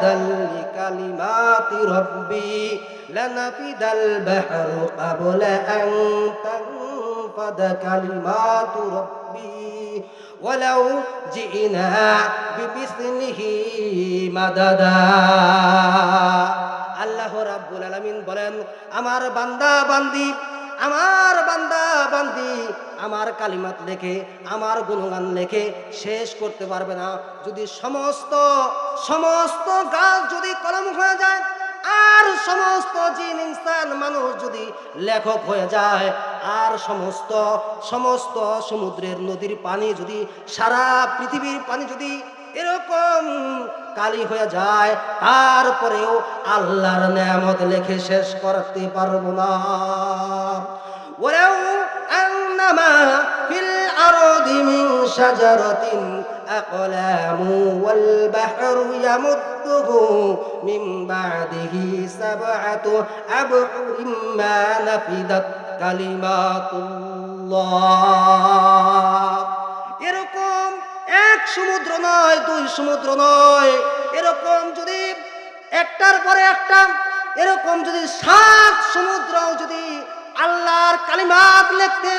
তামদাদাল লিকালিমাতি রাব্বি লানাফিদাল বাহরু ক্বাবলা আন তানফাদা কালিমাতু রাব্বি ওয়ালাউ জিনা বিমিসলিহি মাদাদা। আল্লাহ রাব্বুল আলামিন বলেন, আমার বান্দা বান্দি আমার কালিমাত লেখে, আমার গুণগান লেখে শেষ করতে পারবে না। যদি সমস্ত গাছ যদি কলম হয়ে যায়, আর সমস্ত জিন ইনসান মানুষ যদি লেখক হয়ে যায়, আর সমস্ত সমুদ্রের নদীর পানি যদি, সারা পৃথিবীর পানি যদি এরকম কালি হয়ে যায়, তারপরেও আল্লাহর নেয়ামত লেখে শেষ করতে পারবো না। ওয়ালাউ আন্নামা ফিল আরদি মিন শাজারাতিন আকলামু ওয়াল বাহরু ইয়ামুদ্দুহু মিন বাদিহি সাবআতু আবহুরিম মা নাফিদাত কালিমাতুল্লাহ। এরকম এক সমুদ্র নয়, দুই সমুদ্র নয়, এরকম যদি একটার পরে একটা, এরকম যদি 7 সমুদ্র যদি আল্লাহর কালিমাত লিখতে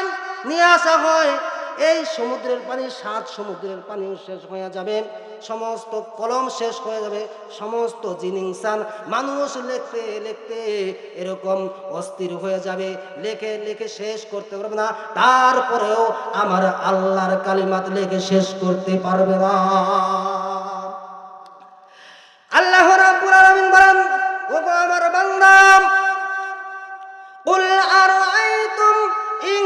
নিয়ে আসা হয়, এই সমুদ্রের পানি, 7 সমুদ্রের পানি শেষ হয়ে যাবে, সমস্ত কলম শেষ হয়ে যাবে, সমস্ত জিন ইনসান মানুষ লিখতে লিখতে এরকম অস্থির হয়ে যাবে, লেখে শেষ করতে পারবে না। তারপরেও আমার আল্লাহর কালিমাত লেখে শেষ করতে পারবে না। আল্লাহ রাব্বুল আলামিন বলেন, ওগো আমার বান্দা, কুল আরাআইতুম ইন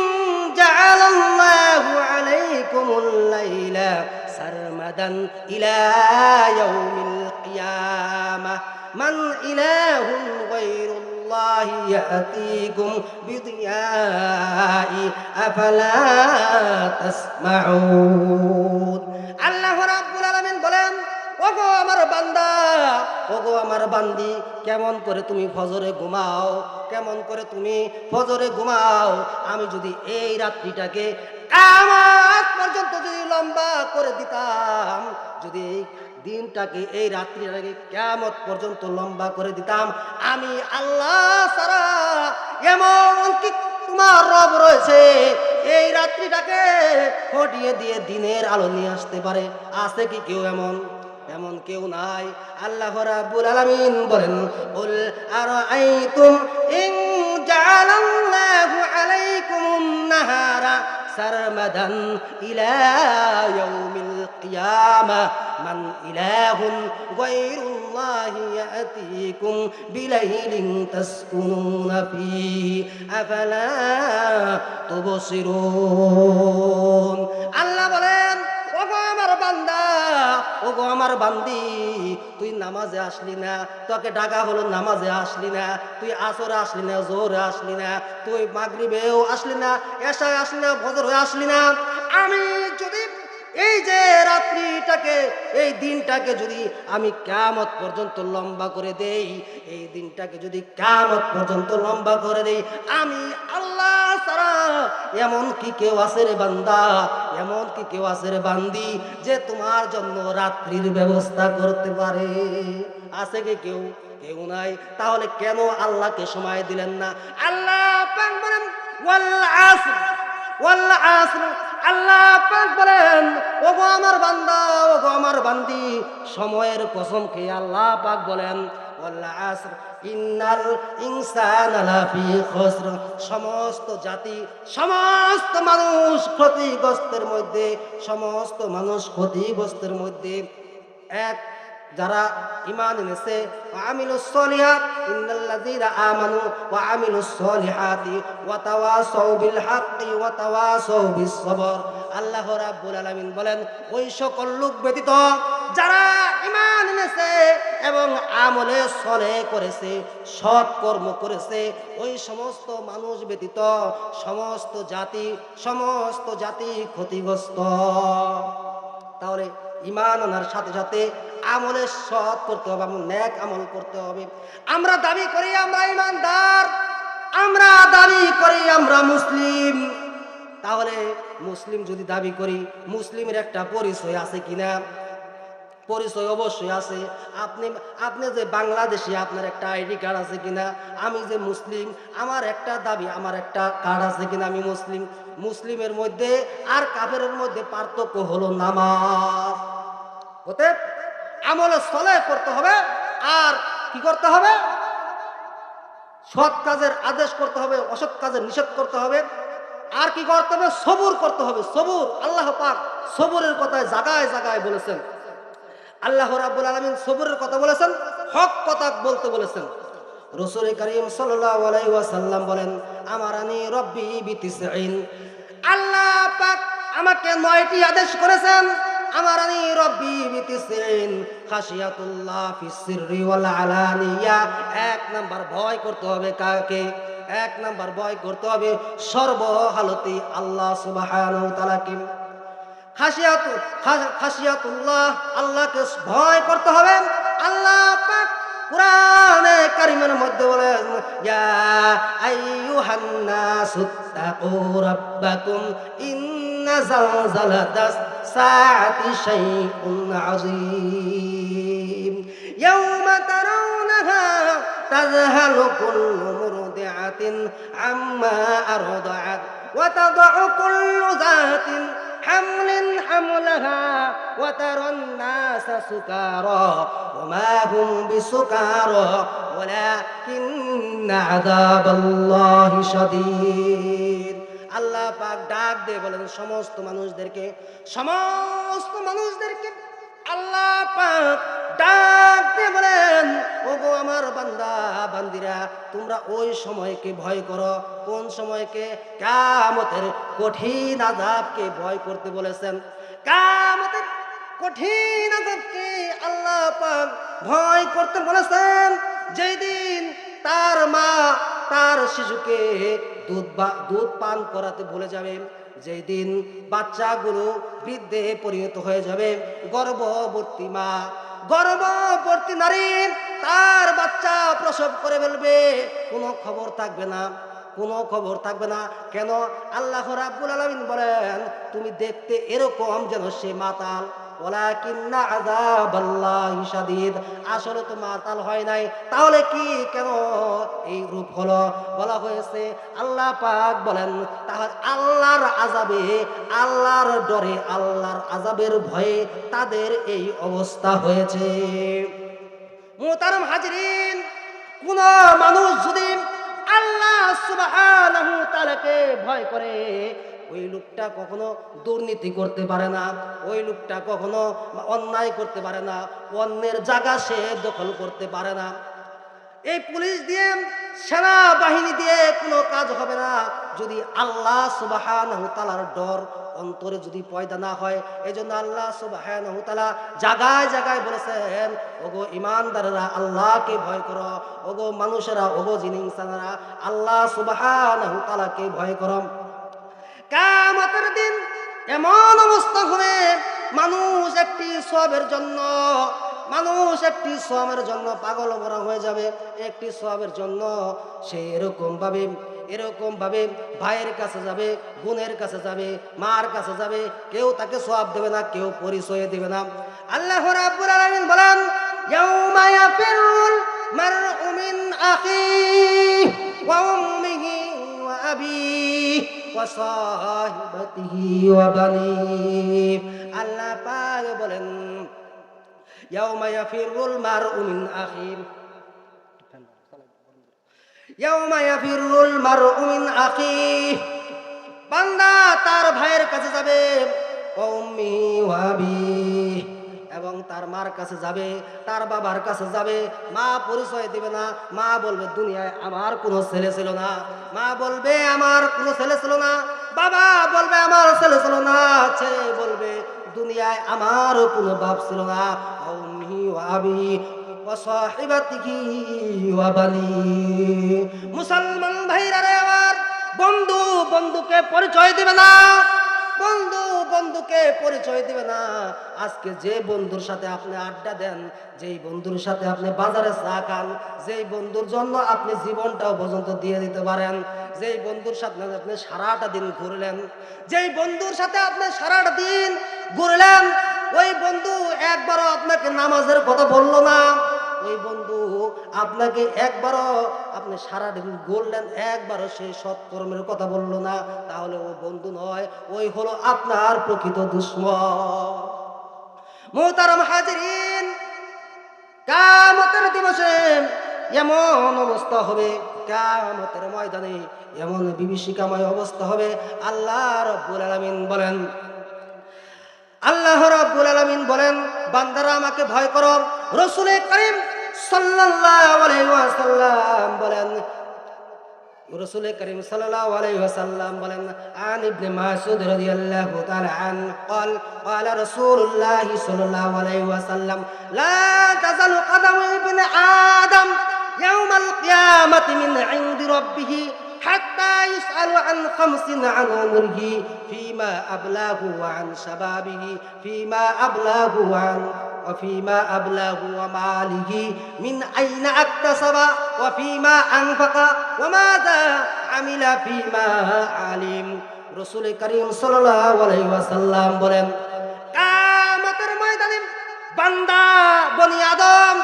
জাআলাল্লাহু আলাইকুমুল লাইলা সারমাদান ইলা ইয়াউমিল কিয়ামাহ মান ইলাহুন গায়রুল্লাহি ইয়াতিকুম বিদিয়াই আফালা তাসমাউন। আল্লাহ রাব্বুল আলামিন বলেন, ওগো আমার বান্দা, ওগো আমার বান্দি, কেমন করে তুমি ফজরে ঘুমাও, কেমন করে তুমি ফজরে ঘুমাও, আমি যদি এই রাত্রিটাকে কিয়ামত পর্যন্ত যদি লম্বা করে দিতাম, যদি এই দিনটাকে, এই রাত্রিটাকে কিয়ামত পর্যন্ত লম্বা করে দিতাম, আমি আল্লাহ ছাড়া এমন কি তোমার রব রয়েছে এই রাত্রিটাকে হটিয়ে দিয়ে দিনের আলো নিয়ে আসতে পারে? আছে কি কেউ এমন? এমন কেউ নাই। আল্লাহ রাব্বুল আলামিন বলেন, কুল আরাআইতুম ইন জাআলাল্লাহু আলাইকুমুন নাহারা সারমাদান ইলা ইয়াউমিল কিয়ামাহ মান ইলাহুন গায়রুল্লাহি ইয়াতিকুম বিলাইলিন তাসকুনুনা ফীহি আফালা তুবসিরুন। আল্লাহ বলেন, ওগো আমার বান্দা, ওগো আমার বান্দি, তুই নামাজে আসলি না, তোকে ডাকা হলো নামাজে আসলি না, তুই আসরে আসলি না, জোহরে আসলি না, তুই মাগরিবেও আসলি না, এশায় আসলি না, ফজরে আসলি না। আমি যদি এই যে রাত্রিটাকে, এই দিনটাকে যদি আমি কিয়ামত পর্যন্ত লম্বা করে দেই, এই দিনটাকে যদি কিয়ামত পর্যন্ত লম্বা করে দেই, আমি আল্লাহ ছাড়া এমন কি কেউ আছে রে বান্দা, এমন কি কেউ আছে রে বান্দি, যে তোমার জন্য রাত্রির ব্যবস্থা করতে পারে? আছে কি কেউ? কেউ নাই। তাহলে কেন আল্লাহকে সময় দিলেন না? আল্লাহ পাক বলেন, ওয়াল আসর, ওয়াল আসর, আল্লাহ পাক বলেন, ওগো আমার বান্দা, ওগো আমার বান্দি, সময়ের কসম খেয়ে আল্লাহ পাক বলেন, ওয়াল আসর ইন্নাল ইনসানা লাফি খুসর, সমস্ত জাতি, সমস্ত মানুষ ক্ষতিগ্রস্তের মধ্যে, সমস্ত মানুষ ক্ষতিগ্রস্তের মধ্যে। এক, যারা ঈমান এনেছে, আমিলুস সলিহাত, ইন্নাল্লাযীনা আমানু ওয়া আমিলুস সলিহাতি ওয়া তাওয়াসাউ বিল হাক্কি ওয়া তাওয়াসাউ বিস সবর। আল্লাহ রাব্বুল আলামিন বলেন, ওই সকল লোক ব্যতীত যারা ঈমান এনেছে এবং আমলে সলেহ করেছে, সৎ কর্ম করেছে, ওই সমস্ত মানুষ ব্যতীত সমস্ত জাতি ক্ষতিগ্রস্ত। তাহলে ঈমান আনার সাথে সাথে আমলে সৎ করতে হবে, নেক আমল করতে হবে। আমরা দাবি করি আমরা ঈমানদার, আমরা দাবি করি আমরা মুসলিম। তাহলে মুসলিম যদি দাবি করি, মুসলিমের একটা পরিচয় আছে কিনা? পরিচয় অবশ্যই আছে। আপনি আপনি যে বাংলাদেশি, আপনার একটা আইডি কার্ড আছে কিনা? আমি যে মুসলিম, আমার একটা দাবি, আমার একটা কার্ড আছে কিনা আমি মুসলিম। মুসলিমের মধ্যে আর কাফেরের মধ্যে পার্থক্য হলো নামাজ। হতে আমলে সলে করতে হবে, আর কি করতে হবে? সৎ কাজের আদেশ করতে হবে, অসৎ কাজের নিষেধ করতে হবে। আর কি করতে হবে? সবুর করতে হবে। সবুর, আল্লাহ পাক সবুরের কথায় জায়গায় জায়গায় বলেছেন। আল্লাহ রাব্বুল আলামিন সবুরের কথা বলেছেন, হক কথা বলতে বলেছেন। রাসূল করিম সাল্লাল্লাহু আলাইহি ওয়াসাল্লাম বলেন, আমারানি রব্বি বিতিসঈন। আল্লাহ পাক আমাকে 9টি আদেশ করেছেন। আমারানি রব্বি বিতিসঈন, খাশিয়াতুল্লাহ ফিস সিররি ওয়াল আলানিয়া। 1 নাম্বার ভয় করতে হবে কাকে? 1 নাম্বার ভয় করতে হবে সর্বহালতে আল্লাহ সুবহানাহু ওয়া তাআলাকে। খাশিয়াতুল্লাহ, আল্লাহকে ভয় করতে হবে। আল্লাহ পাক কুরআনে কারীমের মধ্যে বলেন, ইয়া আইয়ুহান নাসুত্তাকু রাব্বাকুম ইন্না যালজালাতাস সাআতি শাইউন আযীম ইয়াওমা তারাউনাহা তাযহালু কুল্লু মুরদিআতিন আম্মা আরদাআত ওয়া তাদউ কুল্লু যাতিন حمل حملها وترى الناس سكارى وما هم بسكارى ولكن عذاب الله شديد। আল্লাহ পাক ডাক দিয়ে বলেন সমস্ত মানুষদেরকে, সমস্ত মানুষদেরকে আল্লাহ পাক ডাক দিয়ে বলেন, ওগো আমার বান্দা বান্দিরা, তোমরা ওই সময়কে ভয় করো। কোন সময়কে? কিয়ামতের কঠিন আযাবকে ভয় করতে বলেছেন। কিয়ামতের কঠিন আযাবকে আল্লাহ পাক ভয় করতে বলেছেন। যেই দিন তার মা তার শিশুকে দুধ পান করাতে ভুলে যাবে, যেই দিন বাচ্চাগুলো বৃদ্ধে পরিণত হয়ে যাবে, গর্ভবতী মা, গর্ভবতী নারী তার বাচ্চা প্রসব করে ফেলবে, কোনো খবর থাকবে না, কোনো খবর থাকবে না। কেন? আল্লাহ রাব্বুল আলামিন বলেন, তুমি দেখতে এরকম যেন সে মাতাল, ওয়ালাকিন্না আযাবাল্লাহি শাদীদ। আসলে তো মাতাল হয় নাই, তাহলে কি কেন এই রূপ হলো? বলা হয়েছে, আল্লাহ পাক বলেন, তাহলে আল্লাহর আযাবে, আল্লাহর ডরে, আল্লাহর আযাবের ভয়ে তাদের এই অবস্থা হয়েছে। মুহতারাম হাজিরিন, কোন মানুষ যদি আল্লাহ সুবহানাহু ওয়া তাআলাকে ভয় করে, ওই লোকটা কখনো দুর্নীতি করতে পারে না, ওই লোকটা কখনো অন্যায় করতে পারে না, অন্যের জায়গা সে দখল করতে পারে না। এই পুলিশ দিয়ে, সেনা বাহিনী দিয়ে কোনো কাজ হবে না যদি আল্লাহ সুবহানাহু ওয়া তাআলার ডর অন্তরে যদি পয়দা না হয়। এজন্য আল্লাহ সুবহানাহু ওয়া তাআলা জায়গায় জায়গায় বলেছেন, ওগো ঈমানদাররা আল্লাহকে ভয় করো, ওগো মানুষেরা, ওগো জিন ইনসানরা আল্লাহ সুবহানাহু ওয়া তাআলাকে ভয় করো। কিয়ামতের দিন এমন অবস্থা হবে, মানুষ একটি সওয়াবের জন্য, মানুষ একটি সওয়াবের জন্য পাগল ভরা হয়ে যাবে। একটি সওয়াবের জন্য সে এরকম ভাবে ভাইয়ের কাছে যাবে, বোনের কাছে যাবে, মার কাছে যাবে, কেউ তাকে সওয়াব দেবে না, কেউ পরিচয় দেবে না। আল্লাহ রাব্বুল আলামিন বলেন, ইয়াউমা ইয়াফিরুল মারউ মিন আখিহি ওয়া উম্মিহি ওয়া আবিহি ওয়া সাহিবাতিহি ওয়া বানিহি। আল্লাহ পাক বলেন, ইয়াউমা ইয়াফিরুল মারউ মিন আখিহি, ইয়াউমা ইয়াফিরুল মারউ মিন আখিহি, বান্দা তার ভাইয়ের কাছে যাবে, ওয়া উম্মিহি ওয়া আবিহি, এবং তার মার কাছে যাবে, তার বাবার কাছে যাবে। মা পরিচয় দেবে না, মা বলবে দুনিয়ায় আমার কোনো ছেলে ছিল না, মা বলবে আমার কোনো ছেলে ছিল না, বাবা বলবে আমার ছেলে ছিল না, ছেলে বলবে দুনিয়ায় আমারও কোনো বাপ ছিল না। উম্মি ওয়া আবি ওয়া সাহিবাতিহি ওয়া বানি। মুসলমান ভাইরা রে আমার, বন্ধু বন্ধুকে পরিচয় দিবে না, বন্ধু বন্ধুকে পরিচয় দিবে না। আজকে যে বন্ধুর সাথে আপনি আড্ডা দেন, যেই বন্ধুর সাথে আপনি বাজারে চা খান, যেই বন্ধুর জন্য আপনি জীবনটাও পর্যন্ত দিয়ে দিতে পারেন, যেই বন্ধুর সাথে আপনি সারাটা দিন ঘুরলেন, যেই বন্ধুর সাথে আপনি সারাটা দিন ঘুরলেন, ওই বন্ধু একবারও আপনাকে আপনাকে নামাজের কথা বললো না, ওই বন্ধু আপনাকে একবারও, আপনি সারাদিন বললেন, একবারও সেই সৎকর্মের কথা বললো না, তাহলে ও বন্ধু নয়, ওই হলো আপনার প্রকৃত দুশ্মন। মুহতারাম হাজিরিন, কিয়ামতের দিবসে এমন অবস্থা হবে, কিয়ামতের ময়দানে এমন বিভীষিকাময় অবস্থা হবে। আল্লাহ রাব্বুল আলামিন বলেন, আল্লাহ রাব্বুল আলামিন বলেন, বান্দারা আমাকে ভয় করো। রাসূল করিম সাল্লাল্লাহু আলাইহি ওয়াসাল্লাম বলেন, রাসূল করিম সাল্লাল্লাহু আলাইহি ওয়াসাল্লাম বলেন, আন ইবনে মাসউদ রাদিয়াল্লাহু তাআলা আন قال قال رسول الله صلى الله عليه وسلم لا تزال قدم ابن آدم يوم القيامة من عند ربه حتى يسأل عن خمس عن عمره فيما أبلاه وعن شبابه فيما أبلاه وفيما أبلاه وماله من أين اكتسب وفيما أنفق وماذا عمل فيما علم। রাসূল করিম সাল্লাল্লাহু আলাইহি ওয়াসাল্লাম বলেন, কিয়ামতের ময়দানে বান্দা বনি আদম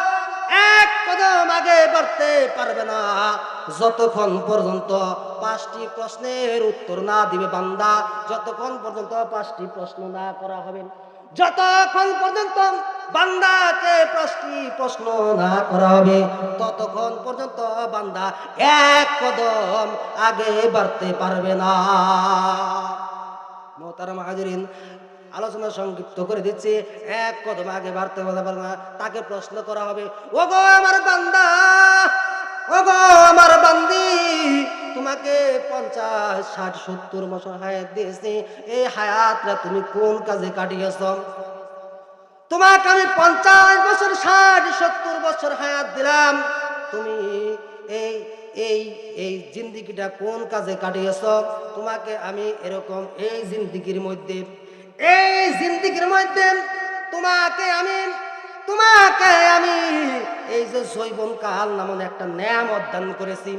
এক কদম আগে বাড়তে পারবে না যতক্ষণ পর্যন্ত 5টি প্রশ্নের উত্তর না দিবে বান্দা, যতক্ষণ পর্যন্ত 5টি প্রশ্ন না করা হবে, যতক্ষণ পর্যন্ত বান্দাকে 5টি প্রশ্ন না করা হবে, ততক্ষণ পর্যন্ত বান্দা এক কদম আগে বাড়তে পারবে না। মুহতারাম হাজিরিন, আলোচনা সংক্ষিপ্ত করে দিচ্ছি। এক কদম আগে বাড়তে পারবে না, তাকে প্রশ্ন করা হবে, ওগো আমার বান্দা, ওগো আমার বান্দি, তোমাকে 50, 60, 70 বছর হায়াত দিয়েছি, এই হায়াতটা তুমি কোন কাজে কাটিয়েছ? তোমাকে আমি 50 বছর, 60, 70 বছর হায়াত দিলাম, তুমি এই এই এই জিন্দিগিটা কোন কাজে কাটিয়েছ? তোমাকে আমি এরকম এই জিন্দিগির মধ্যে তোমাকে আমি এই যে জৈবন কাল নামক একটা নেয়ামত দান করেছি।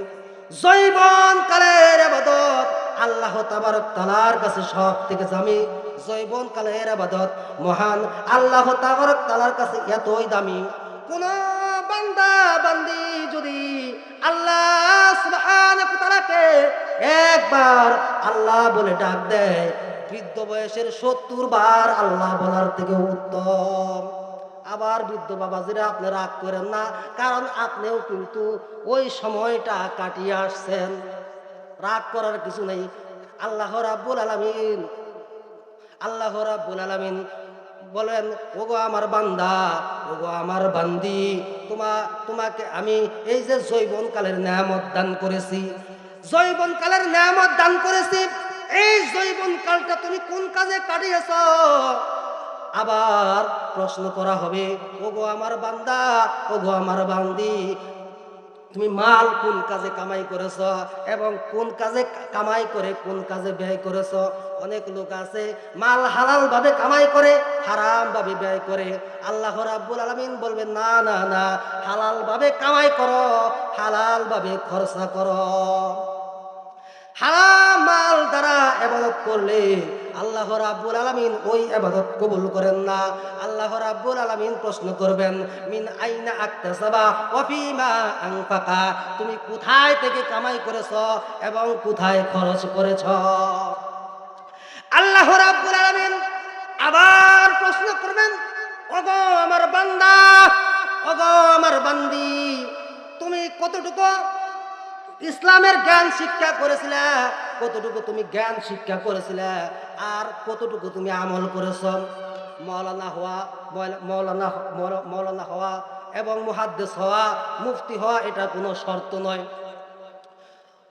জৈবন কালের ইবাদত আল্লাহ তাবারক তাআলার কাছে সব থেকে দামি। জৈবন কালের ইবাদত মহান আল্লাহ তাবারক তাআলার কাছে এতই দামি, কোন বান্দা বান্দি যদি আল্লাহ সুবহানাহু ওয়া তাআলাকে একবার আল্লাহ বলে ডাক দেয়, বৃদ্ধ বয়সের 70 বার আল্লাহ বলার থেকে উত্তম। আবার বৃদ্ধ বাবাজিরা, আপনি রাগ করেন না, কারণ আপনিও কিন্তু ওই সময়টা কাটিয়ে আসছেন, রাগ করার কিছু নেই। আল্লাহ রাব্বুল আলামিন বলেন, ওগো আমার বান্দা, ওগো আমার বান্দি, তোমাকে আমি এই যে জৈবন কালের নেয়ামত দান করেছি, জৈবন কালের নেয়ামত দান করেছি, এই জৈবন কালটা তুমি কোন কাজে কাটিয়েছ? আবার প্রশ্ন করা হবে, ওগো আমার বান্দা, ওগো আমার বান্দি, তুমি মাল কোন কাজে কামাই করেছ এবং কোন কাজে কামাই করে কোন কাজে ব্যয় করেছ? অনেক লোক আছে মাল হালাল ভাবে কামাই করে, হারাম ভাবে ব্যয় করে। আল্লাহ রাব্বুল আলামিন বলবেন, না না না, হালাল ভাবে কামাই করো, হালাল ভাবে খরচা করো। হারাম মাল দ্বারা ইবাদত করলে আল্লাহ রাব্বুল আলামিন ওই ইবাদত কবুল করেন না। আল্লাহ রাব্বুল আলামিন প্রশ্ন করবেন, মিন আইনা আকতাসাবা ওয়া ফিমা আনফাকা, তুমি কোথায় থেকে কামাই করেছ এবং কোথায় খরচ করেছ? আল্লাহ রাব্বুল আলামিন আবার প্রশ্ন করবেন, ওগো আমার বান্দা, ওগো আমার বান্দি, তুমি কতটুকু ইসলামের জ্ঞান শিক্ষা করেছিলে, কতটুকু তুমি জ্ঞান শিক্ষা করেছিলে, আর কতটুকু তুমি আমল করেছ? মৌলানা হওয়া এবং মুহাদ্দিস হওয়া, মুফতি হওয়া এটা কোনো শর্ত নয়।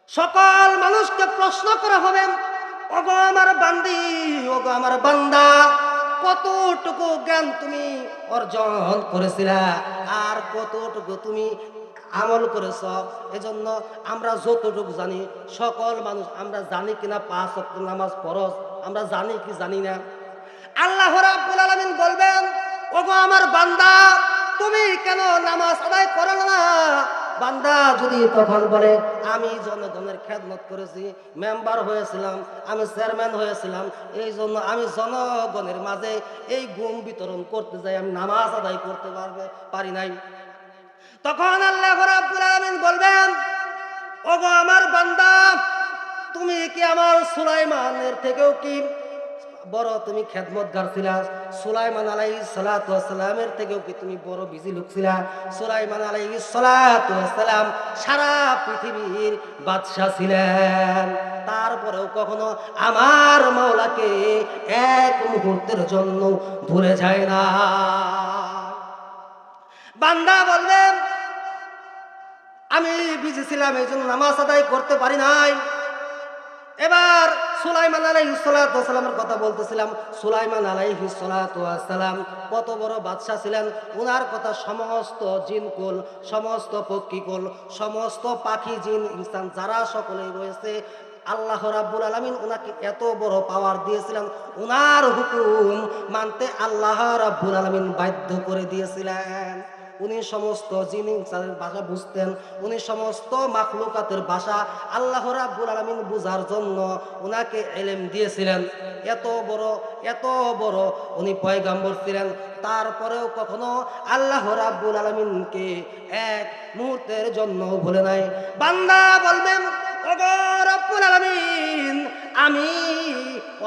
সকল মানুষকে প্রশ্ন করা হবে, ওগো আমার বান্দি, ওগো আমার বান্দা, কতটুকু জ্ঞান তুমি অর্জন করেছিলে আর কতটুকু তুমি আমল করেছ? এজন্য আমরা যতটুকু জানি, সকল মানুষ আমরা জানি কিনা 5 ওয়াক্ত নামাজ ফরজ, আমরা জানি কি জানি না? আল্লাহ রাব্বুল আলামিন বলবেন, ওগো আমার বান্দা, তুমি কেন নামাজ আদায় করো না? বান্দা যদি তখন বলে আমি জনগণের খেদমত করেছি, মেম্বার হয়েছিলাম, আমি চেয়ারম্যান হয়েছিলাম, এই জন্য আমি জনগণের মাঝে এই গুম বিতরণ করতে যাই, আমি নামাজ আদায় করতে পারি নাই, তখন আল্লাহ রাব্বুল আলামিন বলবেন, ওগো আমার বান্দা, তুমি কি আমার সুলাইমানের থেকেও কি বড় তুমি খেদমতগার ছিলা? সুলাইমান আলাইহিস সালাতু ওয়াস সালামের থেকেও কি তুমি বড় বিজি লোক ছিলা? সুলাইমান আলাইহিস সালাতু ওয়াস সালাম সারা পৃথিবীর বাদশা ছিলেন, তারপরেও কখনো আমার মাওলাকে এক মুহূর্তের জন্য ভুলে যায় না। বান্দা বলবেন, আমি বিজি ছিলাম, এই জন্য নামাজ আদায় করতে পারি নাই। এবার সুলাইমান আলাইহিস সালাতু ওয়াস সালামের কথা বলতেছিলাম। সুলাইমান আলাইহিস সালাতু ওয়াস সালাম কত বড় বাদশা ছিলেন, ওনার কথা সমস্ত জিনকুল, সমস্ত পক্ষীকুল, সমস্ত পাখি জিন ইনসান যারা সকলেই রয়েছে, আল্লাহ রাব্বুল আলামিন ওনাকে এত বড় পাওয়ার দিয়েছিলেন, ওনার হুকুম মানতে আল্লাহ রাব্বুল আলামিন বাধ্য করে দিয়েছিলেন। উনি সমস্ত জিন ইনসানের ভাষা বুঝতেন, উনি সমস্ত মাখলুকাতের ভাষা আল্লাহ রাব্বুল আলামিন বুঝার জন্য ওনাকে ইলম দিয়েছিলেন। এত বড় উনি পয়গাম্বর ছিলেন, তারপরেও কখনো আল্লাহ রাব্বুল আলামিনকে এক মুহূর্তের জন্য ভুলে নাই। বান্দা বলবেন, ওগো রব্বুল আলামিন, আমি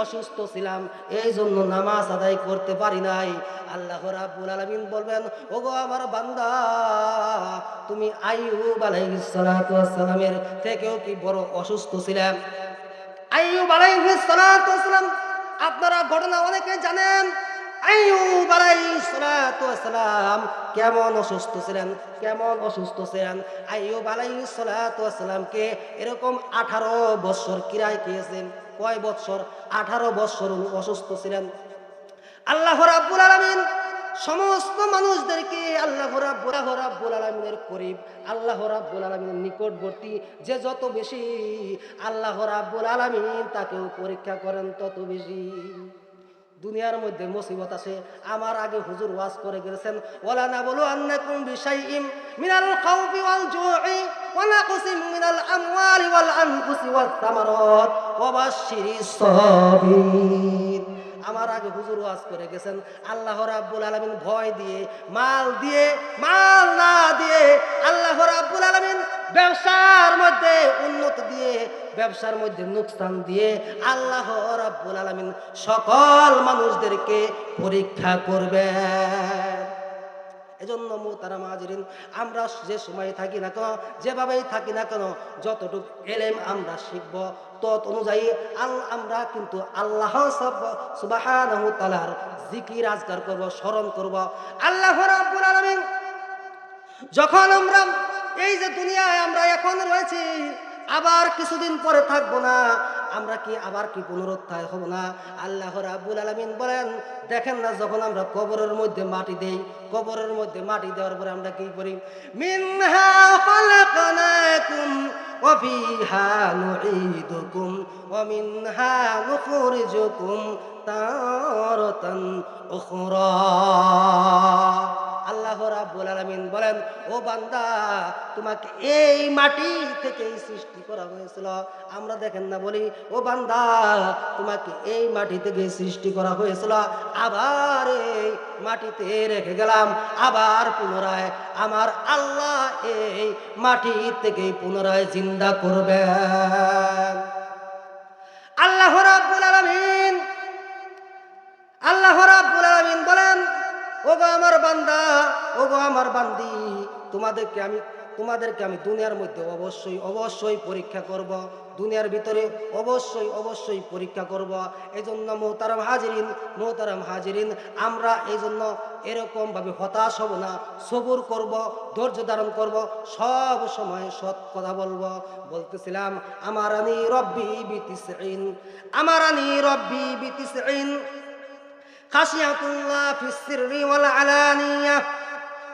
অসুস্থ ছিলাম, এই জন্য নামাজ আদায় করতে পারি নাই। আল্লাহ রাব্বুল আলামিন বলবেন, ওগো আমার বান্দা, তুমি আইয়ুব আলাইহিস সালাতু ওয়াস সালামের থেকেও কি বড় অসুস্থ ছিলেন? আইয়ুব আলাইহিস সালাতু ওয়াস সালাম, আপনারা ঘটনা অনেকে জানেন। আইয়ুব আলাইহিস সালাতু ওয়াস সালাম কেমন অসুস্থ ছিলেন? আইয়ুব আলাইহিস সালাতু ওয়াস সালামকে এরকম 18 বছর কিরায় খেয়েছেন। কয় বছর? 18 বছর উনি অসুস্থ ছিলেন। আল্লাহ রাব্বুল আলামিন সমস্ত মানুষদেরকে আল্লাহ রাব্বুল আলামিনের করিব, আল্লাহ রাব্বুল আলামিনের নিকটবর্তী যে যত বেশি, আল্লাহ রাব্বুল আলামিন তাকেও পরীক্ষা করেন তত বেশি। দুনিয়ার মধ্যে মুসিবত আছে, আমার আগে হুজুর ওয়াজ করে গেছেন, ওয়ালা নাবলু আন্নাকুম বিশাইইম মিনাল খাউফি ওয়াল জুই ওয়া নাকসিম মিনাল আমওয়ালি ওয়াল আনফুসি ওয়াস সামারাত ওয়া বাশশিরিস সাবিরিন। আমার আগে হুজুর ওয়াজ করে গেছেন, আল্লাহ রাব্বুল আলামিন ভয় দিয়ে, মাল না দিয়ে, আল্লাহ রাব্বুল আলামিন ব্যবসার মধ্যে উন্নতি দিয়ে, ব্যবসার মধ্যে নুকসান দিয়ে আল্লাহ রাব্বুল আলামিন সকল মানুষদেরকে পরীক্ষা করবেন। এজন্য মুহতারাম হাজিরিন, আমরা যে সময় থাকি না কেন, যেভাবেই থাকি না কেন, যতটুকু ইলম আমরা শিখব তত অনুযায়ী আমরা কিন্তু আল্লাহ সুবহানাহু ওয়া তাআলার জিকির আজকার করব, স্মরণ করব। আল্লাহ রাব্বুল আলামিন যখন আমরা এই যে দুনিয়ায় আমরা এখন রয়েছি, আবার কিছুদিন পরে থাকবো না, আমরা কি আবার কি পুনরুত্থান হব না? আল্লাহ রাব্বুল আলামিন বলেন, দেখেন না, যখন আমরা কবরের মধ্যে মাটি দেই, কবরের মধ্যে মাটি দেওয়ার পরে আমরা কি করি? মিনহা খালাকনাকুম ওয়া ফিহা নুঈদুকুম ওয়া মিনহা নুখরিজুকুম তারাতান উখরা। আল্লাহ রাব্বুল আলামিন বলেন, ও বান্দা, তোমাকে এই মাটি থেকেই সৃষ্টি করা হয়েছিল। আমরা দেখেন না বলি, ও বান্দা, তোমাকে এই মাটি থেকে সৃষ্টি করা হয়েছিল, আবার এই মাটিতে রেখে গেলাম, আবার পুনরায় আমার আল্লাহ এই মাটি থেকে পুনরায় জিন্দা করবেন। আল্লাহ রাব্বুল আলামিন বলেন, ওগো আমার বান্দা, ওগো আমার বান্দি, তোমাদেরকে আমি দুনিয়ার মধ্যে অবশ্যই পরীক্ষা করব, দুনিয়ার ভিতরে অবশ্যই পরীক্ষা করব। এই জন্য মোহতারাম হাজিরিন, আমরা এই জন্য এরকম ভাবে হতাশ হব না, সবুর করব, ধৈর্য ধারণ করব, সব সময় সৎ কথা বলবো। বলতেছিলাম, আমারানি রব্বি বিতিসঈন খাশিয়াতুল্লাহ ফিস সিররি ওয়াল আলানিয়া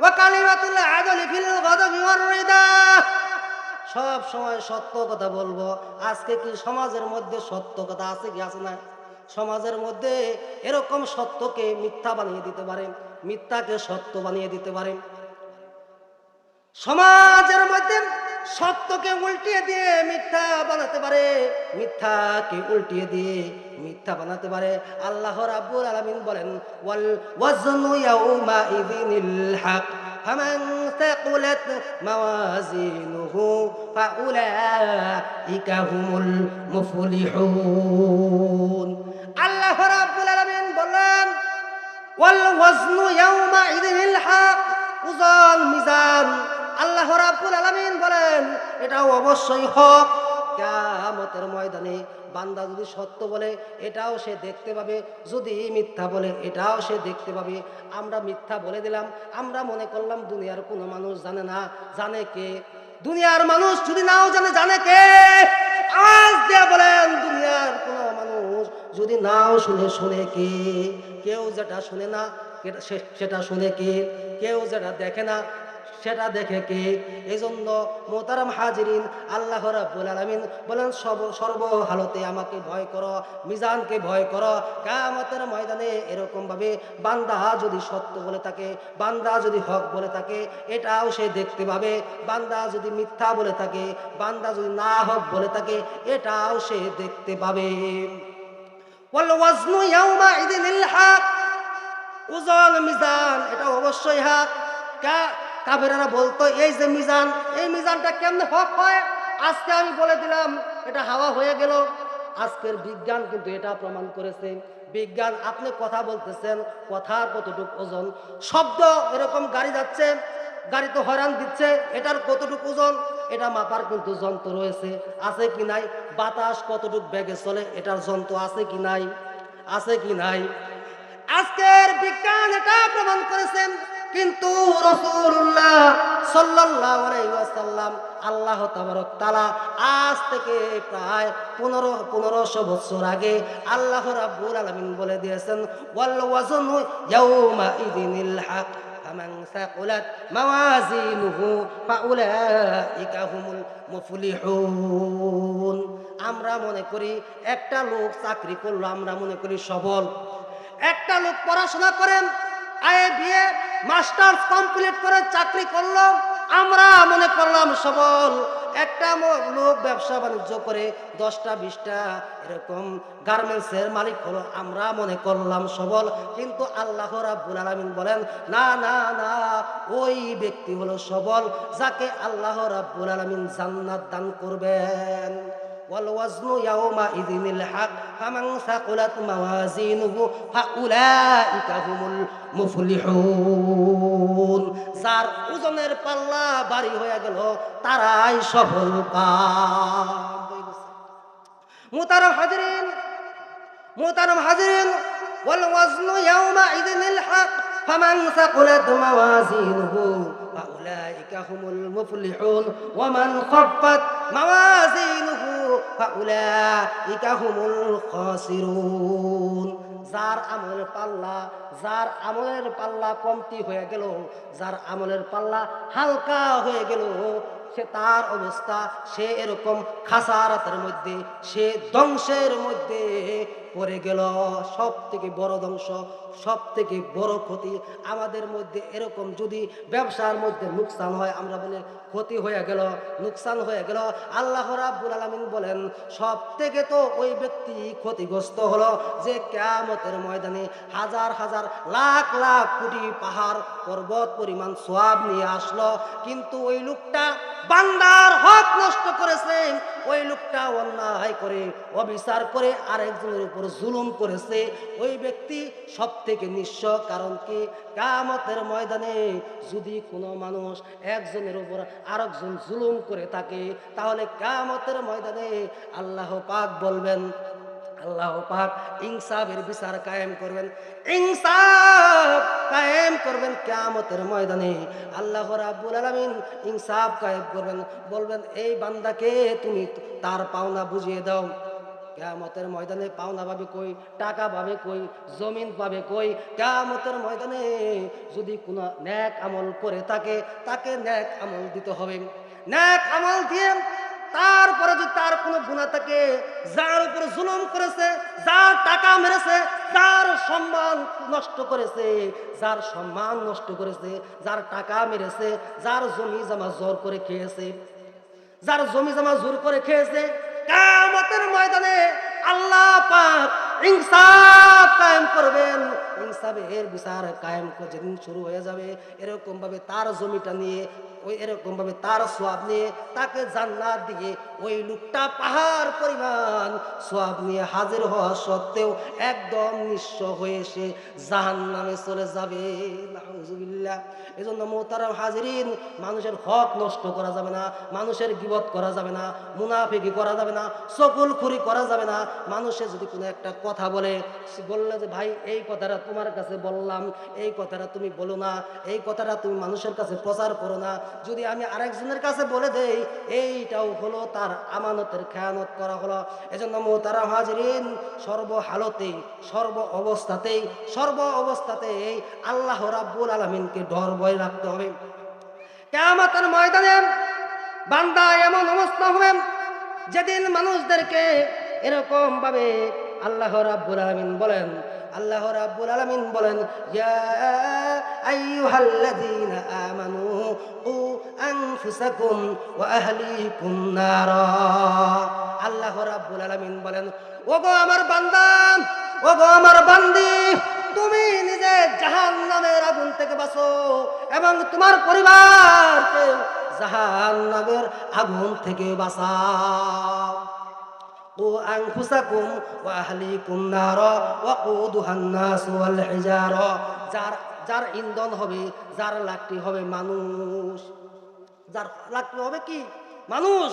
ওয়া কালিমাতুল আদলি ফিল গাদাবি ওয়ার রিদা। সব সময় সত্য কথা বলবো। আজকে কি সমাজের মধ্যে সত্য কথা আছে কি আছে না? সমাজের মধ্যে এরকম সত্যকে মিথ্যা বানিয়ে দিতে পারে, মিথ্যাকে সত্য বানিয়ে দিতে পারে। সমাজের মধ্যে সত্যকে উল্টিয়ে দিয়ে মিথ্যা বানাতে পারে, মিথ্যাকে উল্টিয়ে দিয়ে মিথ্যা বানাতে পারে। আল্লাহ রাব্বুল আলামিন বলেন, ওয়াল ওয়াজনু ইয়াউমা ইযিনিল হক ফামান সাকুলাত মাওয়াজিনুহু ফাউলাইকা হুমুল মুফলিহুন। আল্লাহ রাব্বুল আলামিন বলেন, ওয়াল ওয়াজনু ইয়াউমা ইযিনিল হক, ওজন মিজান আল্লাহ রাব্বুল আলামিন বলেন এটাও অবশ্যই হক। কিয়ামতের ময়দানে বান্দা যদি সত্য বলে এটাও সে দেখতে পাবে, যদি মিথ্যা বলে এটাও সে দেখতে পাবে। আমরা মিথ্যা বলে দিলাম, আমরা মনে করলাম দুনিয়ার কোনো মানুষ জানে না, জানে কে? দুনিয়ার মানুষ যদি নাও জানে, জানে কে? আজ দিয়ে বলেন, দুনিয়ার কোনো মানুষ যদি নাও শুনে, শুনে কে? কেউ যেটা শুনে না সেটা শুনে কে? কেউ যেটা দেখে না সেটা দেখে কে? এজন্য মোহতারাম হাজিরিন, আল্লাহ রাব্বুল আলামিন বলেন সর্ব হালতে আমাকে ভয় করো, মিজানকে ভয় করো। কিয়ামতের ময়দানে এরকম ভাবে বান্দা যদি সত্য বলে থাকে, বান্দা যদি হক বলে থাকে, এটাও সে দেখতে পাবে। বান্দা যদি মিথ্যা বলে থাকে, বান্দা যদি না হক বলে থাকে, এটাও সে দেখতে পাবে। ওয়াল ওয়াজনু ইয়াউমা ইযিনিল হক, ওজন মিজান এটা অবশ্যই হক। কাফেরেরা বলতো এই যে মিজান, এই মিজানটা কেমনে হক হয়? আজকে আমি বলে দিলাম এটা হাওয়া হয়ে গেল। আজকের বিজ্ঞান কিন্তু এটা প্রমাণ করেছে। বিজ্ঞান, আপনি কথা বলতেছেন, কথার কতটুকু ওজন? শব্দ, এরকম গাড়ি যাচ্ছে, গাড়ি তো হয়রান দিচ্ছে, এটার কতটুকু ওজন? এটা মাপার কিন্তু যন্ত্র রয়েছে, আছে কি নাই? বাতাস কতটুকু বেগে চলে, এটার যন্ত্র আছে কি নাই? আছে কি নাই? আজকের বিজ্ঞান এটা প্রমাণ করেছেন। কিন্তু রাসূলুল্লাহ সাল্লাল্লাহু আলাইহি ওয়াসাল্লাম, আল্লাহ তাবারক তাআলা আজ থেকে প্রায় 1500 বছর আগে আল্লাহ রাব্বুল আলামিন বলে দিয়েছেন, ওয়াল ওয়াজনু ইয়াউমা ইযিনিল হক ফামান সাকুলাত মাওয়াজিনুহু ফাউলাইকা হুমুল মুফলিহুন। আমরা মনে করি একটা লোক চাকরি করলো, আমরা মনে করি সবল। একটা লোক পড়াশোনা করেন, আইএ বিএ মাস্টার্স কমপ্লিট করে চাকরি করলো, আমরা মনে করলাম সবল। একটা লোক ব্যবসা বাণিজ্য করে 10টা 20টা এরকম গার্মেন্টসের মালিক হলো, আমরা মনে করলাম সবল। কিন্তু আল্লাহ রাব্বুল আলামিন বলেন, না না না, ওই ব্যক্তি হলো সবল যাকে আল্লাহ রাব্বুল আলামিন জান্নাত দান করবেন। والوزن يومئذ الحق فمن ثقلت موازينه فأولئك هم المفلحون। যার ওজনের পাল্লা ভারী হয়ে গেল তারাই সফল কাম। মুহতারাম হাজিরিন, মুহতারাম হাজিরিন, والوزن يومئذ الحق فمن ثقلت موازينه فأولئك هم المفلحون ومن خفت موازينه فأولئك هم الخاسرون। যার আমলের পাল্লা কমতি হয়ে গেল, যার আমলের পাল্লা হালকা হয়ে গেল, সে তার অবস্থা, সে এরকম খাসারাতের মধ্যে, সে ধ্বংসের মধ্যে পড়ে গেল। সব থেকে বড় ধ্বংস, সব থেকে বড় ক্ষতি আমাদের মধ্যে এরকম যদি ব্যবসার মধ্যে নুকসান হয়, আমরা বলি ক্ষতি হয়ে গেল, নুকসান হয়ে গেল। আল্লাহ রাব্বুল আলামিন বলেন সব থেকে তো ওই ব্যক্তি ক্ষতিগ্রস্ত হলো যে কিয়ামতের ময়দানে হাজার হাজার লাখ লাখ কোটি পাহাড় পর্বত পরিমাণ সওয়াব নিয়ে আসলো, কিন্তু ওই লোকটা বান্দার হক নষ্ট করেছে, ওই লোকটা অন্যায় করে অবিচার করে আরেকজনের উপর জুলুম করেছে, ওই ব্যক্তি সব থেকে নিঃস্ব। কারণ কি? কিয়ামতের ময়দানে যদি কোনো মানুষ একজনের উপর আরেকজন জুলুম করে থাকে, তাহলে কিয়ামতের ময়দানে আল্লাহ পাক বলবেন, আল্লাহ পাক ইনসাফের বিচার কায়েম করবেন, ইনসাফ কায়েম করবেন কিয়ামতের ময়দানে। আল্লাহ রাব্বুল আলামিন ইনসাফ কায়েম করবেন, বলবেন এই বান্দাকে তুমি তার পাওনা বুঝিয়ে দাও। কিয়ামতের ময়দানে পাওনা পাবে কই? টাকা পাবে কই? জমিন পাবে কই? কিয়ামতের ময়দানে যদি কোনো নেক আমল করে থাকে, তাকে নেক আমল দিতে হবে। নেক আমল দিয়ে তারপরে যদি তার কোনো গুনাহ থাকে, যার উপর জুলুম করেছে, যার টাকা মেরেছে, যার সম্মান নষ্ট করেছে, যার সম্মান নষ্ট করেছে, যার টাকা মেরেছে, যার জমি জমা জোর করে খেয়েছে, যার জমি জমা জোর করে খেয়েছে, কিয়ামতের ময়দানে আল্লাহ পাক ইনসাফ কায়েম করবেন। ইনসাফের বিচার কায়েম যেদিন শুরু হয়ে যাবে, এরকম ভাবে তার জমিটা নিয়ে, ওই এরকম ভাবে তার সওয়াব নিয়ে তাকে জান্নাত দিয়ে ওই লোকটা পাহাড় পরিমাণ সওয়াব নিয়ে হাজির হওয়া সত্ত্বেও একদম নিঃস্ব হয়ে সে জাহান্নামে চলে যাবে। নাউজুবিল্লাহ। এজন্য মোহতারাম হাজিরিন, মানুষের হক নষ্ট করা যাবে না, মানুষের গীবত করা যাবে না, মুনাফিকি করা যাবে না, চকুলখুরি করা যাবে না। মানুষে যদি কোনো একটা কথা বলে, বললে যে ভাই এই কথাটা তোমার কাছে বললাম, এই কথাটা তুমি বলো না, এই কথাটা তুমি মানুষের কাছে প্রচার করো না, যদি আমি আরেকজনের কাছে বলে দেই, এইটাও হলো তার আমানতের খেয়ানত করা হলো। এজন্য মোহতারাম হাজিরিন, সর্বহালতেই, সর্ব অবস্থাতেই আল্লাহ রাব্বুল আলামিনকে ডর ভয় রাখতে হবে। কিয়ামতের ময়দানে বান্দা এমন অবস্থা হবে যেদিন মানুষদেরকে এরকম ভাবে আল্লাহ রাব্বুল আলামিন বলেন, আল্লাহ রাব্বুল আলামিন বলেন, ইয়া আইয়ুহাল্লাযীনা আমানু কু আনফুসাকুম ওয়া আহলিকুম নারা। আল্লাহ রাব্বুল আলামিন বলেন, ওগো আমার বান্দা, ওগো আমার বান্দি, তুমি নিজে জাহান্নামের আগুন থেকে বাঁচো এবং তোমার পরিবারকে জাহান্নামের আগুন থেকে বাঁচাও। ও আনফুসাকুম ওয়া আহলিকুম নারা ওয়াকুদুহান নাস ওয়াল হিজারা। যার ইন্ধন হবে, যার লাকড়ি হবে মানুষ, যার লাকড়ি হবে কি মানুষ।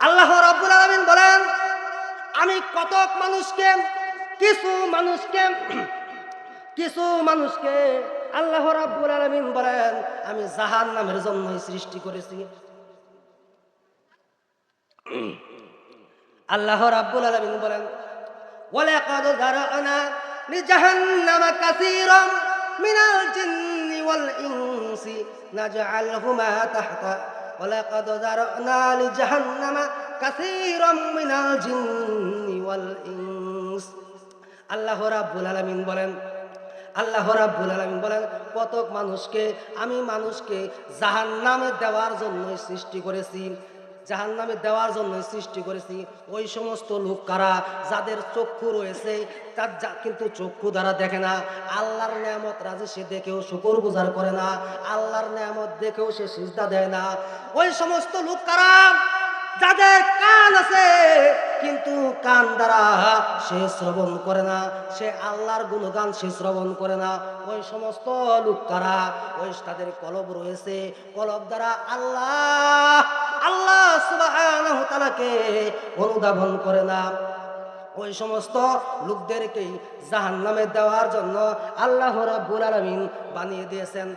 আল্লাহ রাব্বুল আলামিন বলেন, আমি কতক মানুষকে, কিছু মানুষকে আল্লাহ রাব্বুল আলামিন বলেন আমি জাহান্নামের জন্যই সৃষ্টি করেছি। আল্লাহ রাব্বুল আলামিন বলেন, ওয়ালাকাদ যারানা লিজাহান্নামা কাসীরাম মিনাল জিন্নি ওয়াল ইনসি নাজআলহুমা তাহতা ওয়ালাকাদ যারানা লিজাহান্নামা কাসীরাম মিনাল জিন্নি ওয়াল ইনস। আল্লাহ রাব্বুল আলামিন বলেন, আল্লাহ রাব্বুল আলামিন বলেন, কতক মানুষকে আমি জাহান্নামে দেওয়ার জন্য সৃষ্টি করেছি, জাহান্নামে দেওয়ার জন্য সৃষ্টি করেছি। ওই সমস্ত লোক কারা, যাদের চক্ষু রয়েছে তার কিন্তু চক্ষু দ্বারা দেখে না, আল্লাহর নেয়ামত রাজি সে দেখেও শুকরগুজার করে না, আল্লাহর নেয়ামত দেখেও সে সিজদা দেয় না। ওই সমস্ত লোক কারা, যাদের কান আছে কিন্তু কান দ্বারা সে শ্রবণ করে না, সে আল্লাহর গুণগান সে শ্রবণ করে না। ওই সমস্ত লোক কারা, ওই তাদের কলব রয়েছে, কলব দ্বারা আল্লাহ সুবহানাহু ওয়া তাআলাকে অনুধাবন করে না। ওই সমস্ত লোকদেরকেই জাহান্নামে দেওয়ার জন্য আল্লাহ রাব্বুল আলামিন বানিয়ে দিয়েছেন।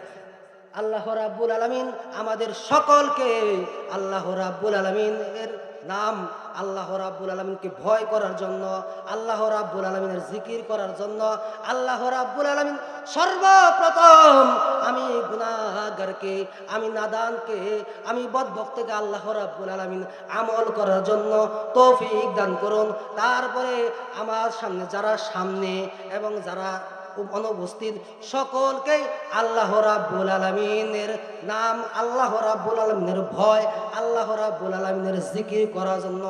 আল্লাহ রাব্বুল আলামিন আমাদের সকলকে আল্লাহ রাব্বুল আলামিনের নাম, আল্লাহ রাব্বুল আলামিনকে ভয় করার জন্য, আল্লাহ রাব্বুল আলামিনের জিকির করার জন্য, আল্লাহ রাব্বুল আলামিন সর্বপ্রথম আমি গুনাহগারকে, আমি নাদানকে, আমি বদভক্তকে আল্লাহ রাব্বুল আলামিন আমল করার জন্য তৌফিক দান করুন। তারপরে আমার সামনে এবং যারা অনুপস্থিত সকলকে আল্লাহ রাব্বুল আলামিনের নাম, আল্লাহ রাব্বুল আলামিনের ভয়, আল্লাহ রাব্বুল আলামিনের জিকির করার জন্য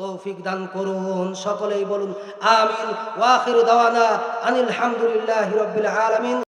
তৌফিক দান করুন। সকলেই বলুন আমিন। ওয়া আখিরু দাওয়ানা আনিল হামদুলিল্লাহি রাব্বিল আলামিন।